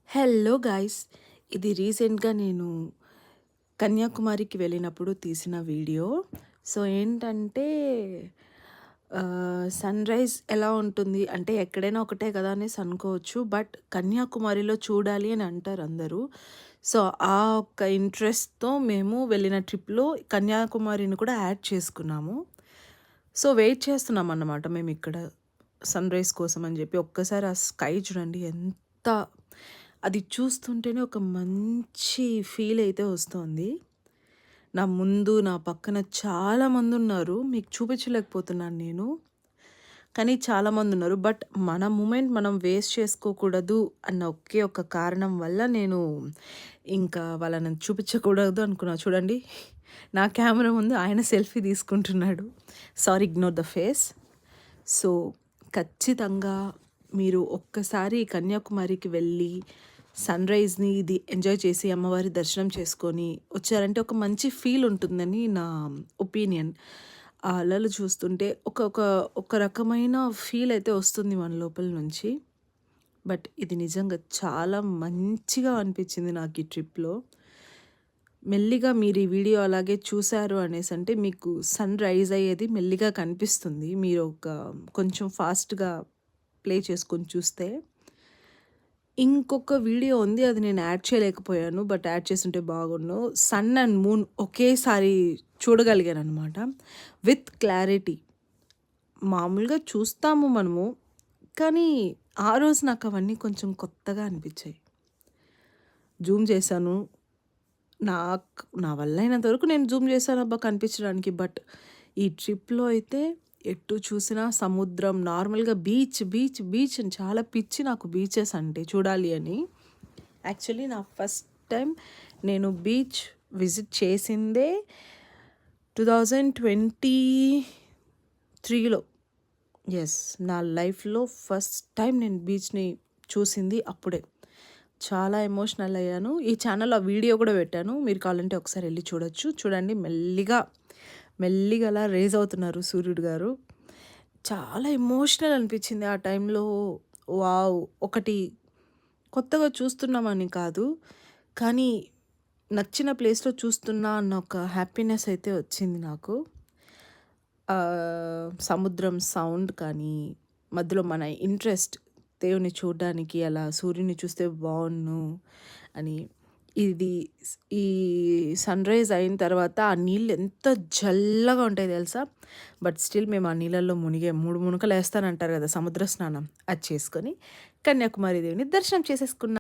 Hello guys! ఇది రీసెంట్‌గా నేను కన్యాకుమారికి వెళ్ళినప్పుడు తీసిన వీడియో. సో, ఏంటంటే సన్‌రైజ్ ఎలా ఉంటుంది అంటే ఎక్కడైనా ఒకటే కదా అనేసి అనుకోవచ్చు. బట్ కన్యాకుమారిలో చూడాలి అని అంటారు అందరూ. సో, ఆ ఒక్క ఇంట్రెస్ట్‌తో మేము వెళ్ళిన ట్రిప్‌లో కన్యాకుమారిని కూడా యాడ్ చేసుకున్నాము. సో, వెయిట్ చేస్తున్నామన్నమాట మేమిక్కడ సన్‌రైజ్ కోసం అని చెప్పి. ఒక్కసారి ఆ స్కై చూడండి ఎంత అది చూస్తుంటేనే ఒక మంచి ఫీల్ అయితే వస్తోంది. నా ముందు, నా పక్కన చాలామందున్నారు. మీకు చూపించలేకపోతున్నాను నేను. కానీ చాలామందున్నారు. బట్ మన మూమెంట్ మనం వేస్ట్ చేసుకోకూడదు అన్న ఒకే ఒక్క కారణం వల్ల నేను ఇంకా వాళ్ళని చూపించకూడదు అనుకున్నా. చూడండి, నా కెమెరా ముందు ఆయన సెల్ఫీ తీసుకుంటున్నాడు. Sorry, ignore the face. So, ఖచ్చితంగా మీరు ఒక్కసారి కన్యాకుమారికి వెళ్ళి సన్‌రైజ్‌ని ఇది ఎంజాయ్ చేసి అమ్మవారి దర్శనం చేసుకొని వచ్చారంటే ఒక మంచి ఫీల్ ఉంటుందని నా ఒపీనియన్. ఆ అలలు చూస్తుంటే ఒక ఒక ఒక రకమైన ఫీల్ అయితే వస్తుంది మన లోపల నుంచి. బట్ ఇది నిజంగా చాలా మంచిగా అనిపించింది నాకు ఈ ట్రిప్‌లో. మెల్లిగా మీరు ఈ వీడియో అలాగే చూసారు అనేసంటే మీకు సన్‌రైజ్ అయ్యేది మెల్లిగా కనిపిస్తుంది. మీరు కొంచెం ఫాస్ట్‌గా ప్లే చేసుకొని చూస్తే. ఇంకొక వీడియో ఉంది. అది నేను యాడ్ చేయలేకపోయాను. బట్ యాడ్ చేసుంటే బాగుండు. సన్ అండ్ మూన్ ఒకేసారి చూడగలిగాననమాట. With clarity. మామూలుగా చూస్తాము మనము. కానీ ఆ రోజు నాకు అవన్నీ కొంచెం కొత్తగా అనిపించాయి. జూమ్ చేశాను. నా వల్ల అయినంత వరకు నేను జూమ్ చేశాను అబ్బా కనిపించడానికి. బట్ ఈ ట్రిప్‌లో అయితే ఎటు చూసినా సముద్రం, నార్మల్‌గా బీచ్, బీచ్, బీచ్ అని చాలా పిచ్చి నాకు బీచెస్ అంటే చూడాలి అని. యాక్చువల్లీ నా ఫస్ట్ టైం నేను బీచ్ విజిట్ చేసిందే 2023లో. యెస్. నా లైఫ్‌లో ఫస్ట్ టైం నేను బీచ్‌ని చూసింది అప్పుడే. చాలా ఎమోషనల్ అయ్యాను. ఈ ఛానల్‌లో ఆ వీడియో కూడా పెట్టాను. మీరు కావాలంటే ఒకసారి ఎళ్లి చూడొచ్చు. చూడండి, మెల్లిగా, మెల్లిగా అలా రైజ్ అవుతున్నారు సూర్యుడు గారు. చాలా ఎమోషనల్ అనిపించింది ఆ టైంలో. వావ్! ఒకటి కొత్తగా చూస్తున్నామని కాదు, కానీ నచ్చిన ప్లేస్‌లో చూస్తున్నా అన్న ఒక హ్యాపీనెస్ అయితే వచ్చింది నాకు. సముద్రం సౌండ్ కానీ, మధ్యలో మన ఇంట్రెస్ట్ దేవుడిని చూడడానికి అలా సూర్యుడిని చూస్తే బావున్ను అని. ఇది ఈ సన్‌రైజ్ అయిన తర్వాత ఆ నీళ్ళు ఎంత చల్లగా ఉంటాయో తెలుసా? బట్ స్టిల్ మేము ఆ నీళ్ళల్లో మునిగాం. 3 మునకలేస్తానంటారు కదా! సముద్ర స్నానం. అది చేసుకొని కన్యాకుమారి దేవుని దర్శనం చేసేసుకున్నాం.